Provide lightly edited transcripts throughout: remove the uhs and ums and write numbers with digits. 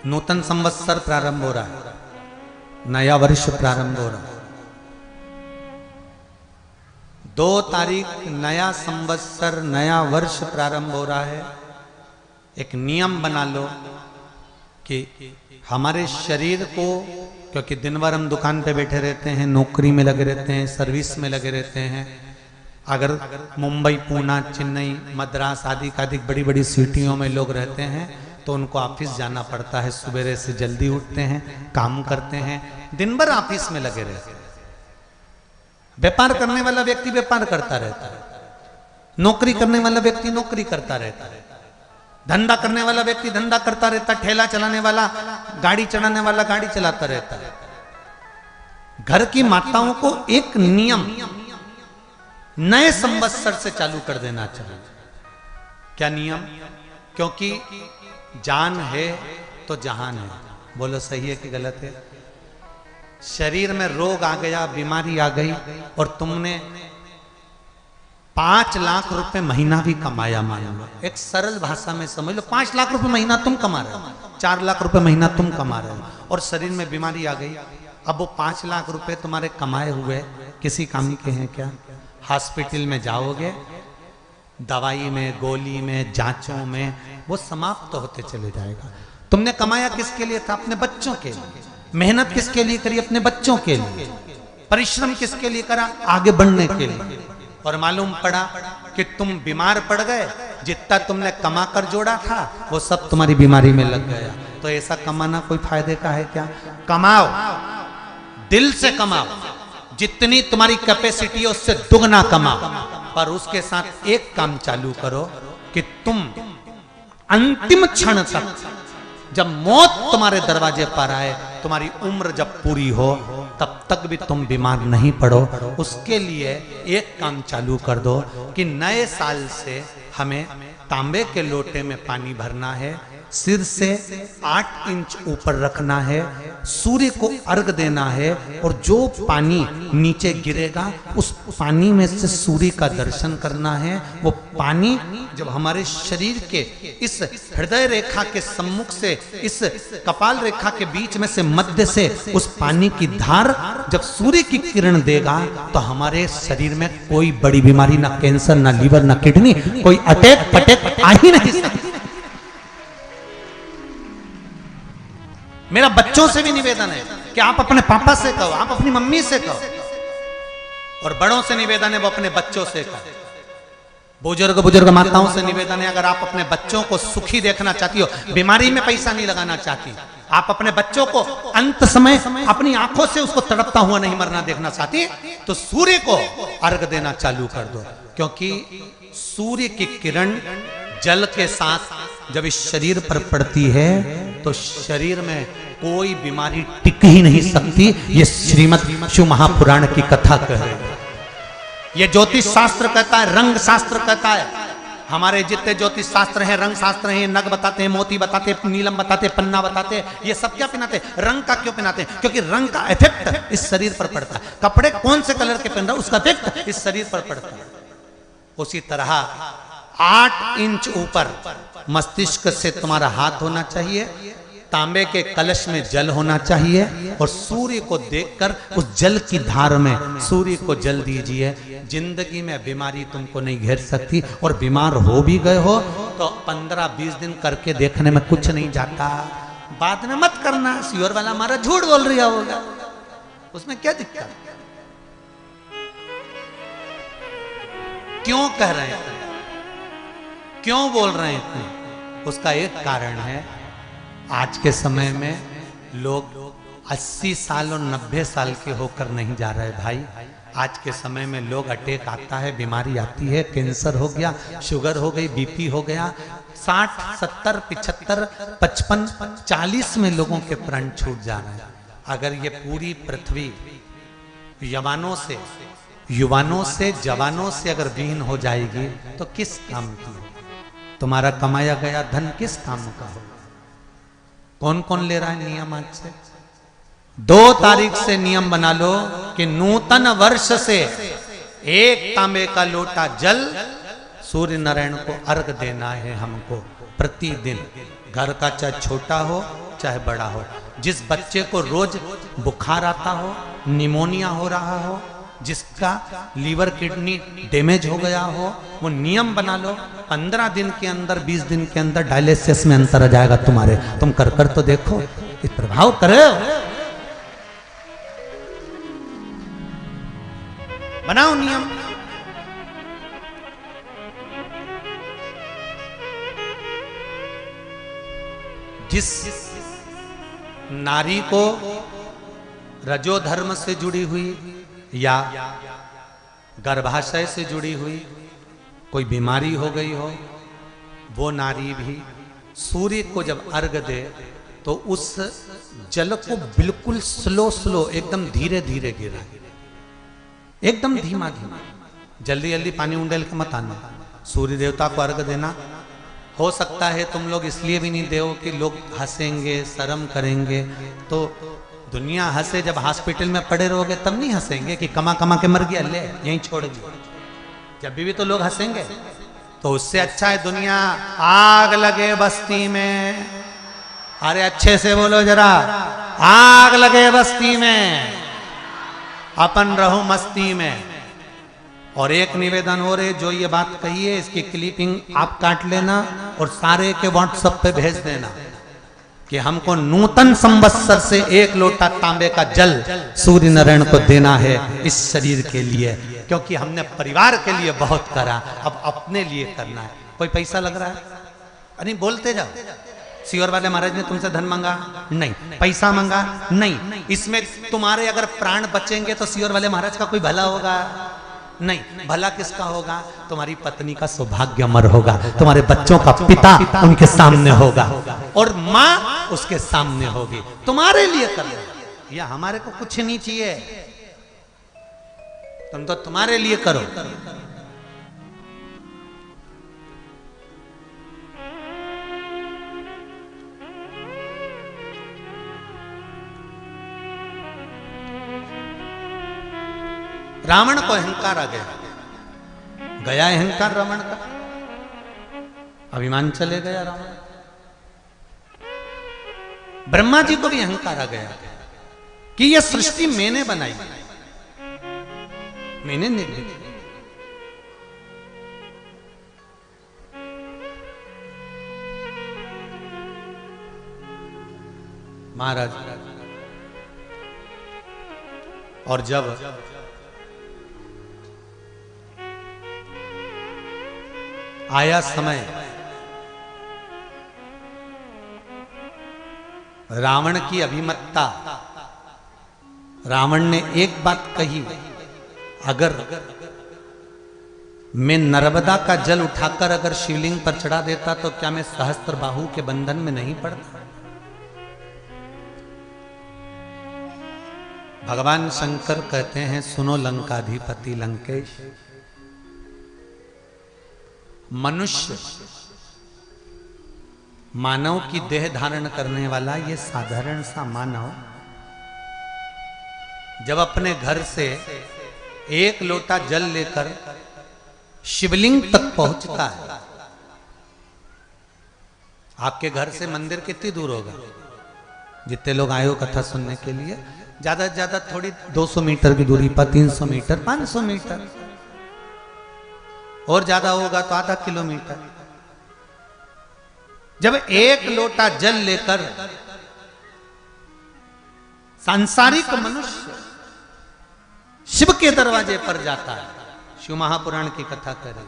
नूतन संवत्सर प्रारंभ हो रहा है, नया वर्ष प्रारंभ हो रहा है। 2 तारीख नया संवत्सर नया वर्ष प्रारंभ हो रहा है। एक नियम बना लो कि हमारे शरीर को, क्योंकि दिन भर हम दुकान पे बैठे रहते हैं, नौकरी में लगे रहते हैं, सर्विस में लगे रहते हैं। अगर मुंबई, पूना, चेन्नई, मद्रास आदि अधिक बड़ी बड़ी सिटियों में लोग रहते हैं तो उनको ऑफिस जाना पड़ता है। सवेरे से जल्दी उठते हैं, काम करते हैं, दिन भर ऑफिस में लगे रहते हैं। व्यापार करने वाला व्यक्ति व्यापार करता रहता है, नौकरी करने वाला व्यक्ति नौकरी करता रहता है, धंधा करने वाला व्यक्ति धंधा करता रहता है, ठेला चलाने वाला, गाड़ी चलाने वाला गाड़ी चलाता रहता है। घर की माताओं को एक नियम नए संवत्सर से चालू कर देना चाहिए। क्या नियम? क्योंकि जान है तो जहान है। बोलो सही है कि गलत है? शरीर में रोग आ गया, बीमारी आ गई और तुमने 5 लाख रुपए महीना भी कमाया, मान लो, एक सरल भाषा में समझ लो, 5 लाख रुपए महीना तुम कमा रहे हो, 4 लाख रुपए महीना तुम कमा रहे हो और शरीर में बीमारी आ गई। अब वो 5 लाख रुपए तुम्हारे कमाए हुए किसी काम के हैं क्या? हॉस्पिटल में जाओगे, दवाई में, गोली में, जांचों में वो समाप्त तो होते चले जाएगा। तुमने कमाया किसके लिए था? अपने बच्चों के लिए। मेहनत किसके लिए करी? अपने बच्चों के लिए। परिश्रम किसके लिए करा? आगे बढ़ने के लिए। और मालूम पड़ा कि तुम बीमार पड़ गए, जितना तुमने कमा कर जोड़ा था वो सब तुम्हारी बीमारी में लग गया। तो ऐसा कमाना कोई फायदे का है क्या? कमाओ, दिल से कमाओ, जितनी तुम्हारी कैपेसिटी है उससे दुगना कमाओ, पर उसके साथ एक काम चालू करो कि तुम अंतिम क्षण तक, जब मौत तुम्हारे दरवाजे पर आए, तुम्हारी उम्र जब पूरी हो, तब तक भी तुम बीमार नहीं पड़ो। उसके लिए एक काम चालू कर दो कि नए साल से हमें तांबे के लोटे में पानी भरना है, सिर से 8 इंच ऊपर रखना है, सूर्य को अर्घ देना है और जो पानी नीचे गिरेगा उस पानी में से सूर्य का दर्शन करना है। वो पानी जब हमारे शरीर के इस हृदय रेखा के सम्मुख से, इस कपाल रेखा के बीच में से, मध्य से उस पानी की धार जब सूर्य की किरण देगा तो हमारे शरीर में कोई बड़ी बीमारी, ना कैंसर, ना लीवर, ना किडनी, कोई अटैक पटैक आ ही नहीं सकती। मेरा बच्चों से भी निवेदन है कि आप अपने पापा से कहो, आप अपनी मम्मी से कहो, और बड़ों से निवेदन है वो अपने बच्चों से कहो। बुजुर्ग माताओं से निवेदन है, अगर आप अपने बच्चों को सुखी देखना चाहती हो, बीमारी में पैसा नहीं लगाना चाहती, आप अपने बच्चों को अंत समय अपनी आंखों से उसको तड़पता हुआ नहीं मरना देखना चाहती, तो सूर्य को अर्घ देना चालू कर दो। क्योंकि सूर्य की किरण जल के साथ जब इस शरीर पर पड़ती है तो शरीर में कोई बीमारी टिक ही नहीं सकती। ये श्रीमद् शिव महापुराण की कथा कह रही है। ये ज्योतिष शास्त्र कहता है, रंग शास्त्र कहता है। हमारे जितने ज्योतिष शास्त्र हैं, रंग शास्त्र हैं, नग बताते हैं, मोती बताते हैं, नीलम बताते हैं, पन्ना बताते हैं, ये सब क्या पहनाते हैं? रंग का क्यों पहनाते हैं? क्योंकि रंग का इफेक्ट इस शरीर पर पड़ता है। कपड़े कौन से कलर के पहन रहा है उसका इफेक्ट इस शरीर पर पड़ता है। उसी तरह 8 इंच ऊपर मस्तिष्क से तुम्हारा हाथ होना चाहिए, तांबे के कलश में जल होना चाहिए और सूर्य को देखकर उस जल की धार में सूर्य को जल दीजिए। जिंदगी में बीमारी तुमको नहीं घेर सकती, और बीमार हो भी गए हो तो 15-20 दिन करके देखने में कुछ नहीं जाता। बाद में मत करना, सियोर वाला हमारा झूठ बोल रहा होगा, उसमें क्या दिक्कत? क्यों कह रहे हैं, क्यों बोल रहे हैं? उसका एक कारण है, आज के समय में लोग 80 साल और 90 साल के होकर नहीं जा रहे भाई। आज के समय में लोग अटैक आता है, बीमारी आती है, कैंसर हो गया, शुगर हो गई, बीपी हो गया, 60, 70, 75, 55, 40 में लोगों के प्राण छूट जा रहे हैं। अगर ये पूरी पृथ्वी युवानों से जवानों से अगर विहीन हो जाएगी तो किस काम की? तुम्हारा कमाया गया धन किस काम का हो? कौन कौन ले रहा है नियम आज से? 2 तारीख से नियम बना लो कि नूतन वर्ष से 1 तांबे का लोटा जल सूर्य नारायण को अर्घ देना है हमको प्रतिदिन। घर का चाहे छोटा हो चाहे बड़ा हो, जिस बच्चे को रोज बुखार आता हो, निमोनिया हो रहा हो, जिसका लीवर किडनी डैमेज हो गया हो, वो नियम बना लो 15 दिन के अंदर 20 दिन के अंदर डायलिसिस में अंतर आ जाएगा तुम्हारे। तुम कर तो देखो, इस प्रभाव करो। बनाओ नियम। जिस नारी को रजोधर्म से जुड़ी हुई या गर्भाशय से जुड़ी हुई कोई बीमारी हो गई हो, वो नारी भी सूर्य को जब अर्घ दे तो उस जल को बिल्कुल स्लो एकदम धीरे धीरे गिरा, एकदम धीमा धीमा, जल्दी जल्दी पानी उंडेल के मत आना। सूर्य देवता को अर्घ देना। हो सकता है तुम लोग इसलिए भी नहीं दो कि लोग हंसेंगे, शर्म करेंगे। तो दुनिया हंसे, जब हॉस्पिटल में पड़े रहोगे तब नहीं हंसेंगे कि कमा कमा के मर गया, ले यहीं छोड़ दिया। जब भी तो लोग हंसेंगे। तो उससे अच्छा है दुनिया आग लगे बस्ती में, अरे अच्छे से बोलो जरा, आग लगे बस्ती में, अपन रहो मस्ती में। और एक निवेदन हो रहे, जो ये बात कही है इसकी क्लिपिंग आप काट लेना और सारे के व्हाट्सएप पे भेज देना कि हमको नूतन संवत्सर से 1 लोटा तांबे का जल सूर्य नारायण को देना है इस शरीर के लिए, क्योंकि हमने परिवार के लिए बहुत करा, अब अपने लिए करना है। कोई पैसा लग रहा है? अरे बोलते जाओ। सियोर वाले महाराज ने तुमसे धन मांगा? नहीं। पैसा मांगा? नहीं। इसमें तुम्हारे अगर प्राण बचेंगे तो सियोर वाले महाराज का कोई भला होगा? नहीं। भला किसका होगा? तुम्हारी पत्नी का सौभाग्य अमर होगा, तुम्हारे बच्चों का पिता उनके सामने होगा और माँ उसके सामने होगी। तुम्हारे लिए कर लो, या हमारे को कुछ नहीं चाहिए, तुम तो तुम्हारे लिए करो। रावण को अहंकार आ गया, गया अहंकार रावण का, अभिमान चले गया रावण। ब्रह्मा जी को भी अहंकार आ गया कि यह सृष्टि मैंने बनाई, मैंने निर्मित की। महाराज और जब आया समय रावण की अभिमत्ता, रावण ने एक बात कही, अगर मैं नर्मदा का जल उठाकर अगर शिवलिंग पर चढ़ा देता तो क्या मैं सहस्त्र बाहु के बंधन में नहीं पड़ता? भगवान शंकर कहते हैं, सुनो लंकाधिपति लंकेश, मनुष्य मानव की देह धारण करने वाला ये साधारण सा मानव जब अपने घर से 1 लोटा जल लेकर शिवलिंग तक पहुंचता है, आपके घर से मंदिर कितनी दूर होगा? जितने लोग आए हो कथा सुनने के लिए, ज्यादा से ज्यादा थोड़ी 200 मीटर की दूरी पर, 300 मीटर, 500 मीटर, और ज्यादा होगा तो आधा किलोमीटर। जब 1 लोटा जल लेकर सांसारिक मनुष्य शिव के दरवाजे पर जाता है, शिव महापुराण की कथा करें,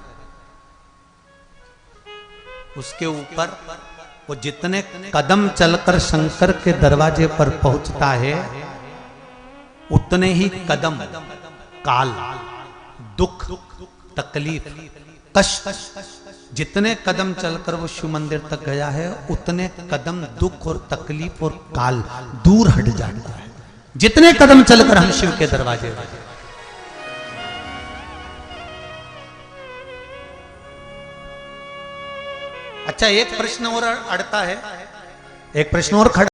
उसके ऊपर वो जितने कदम चलकर शंकर के दरवाजे पर पहुंचता है, उतने ही कदम काल, दुख, तकलीफ, कष्ट, जितने कदम चलकर वो शिव मंदिर तक गया है, उतने कदम दुख और तकलीफ और काल दूर हट जाता है, जितने कदम चलकर हम शिव के दरवाजे पर। अच्छा, एक प्रश्न और अड़ता है, एक प्रश्न और खड़ा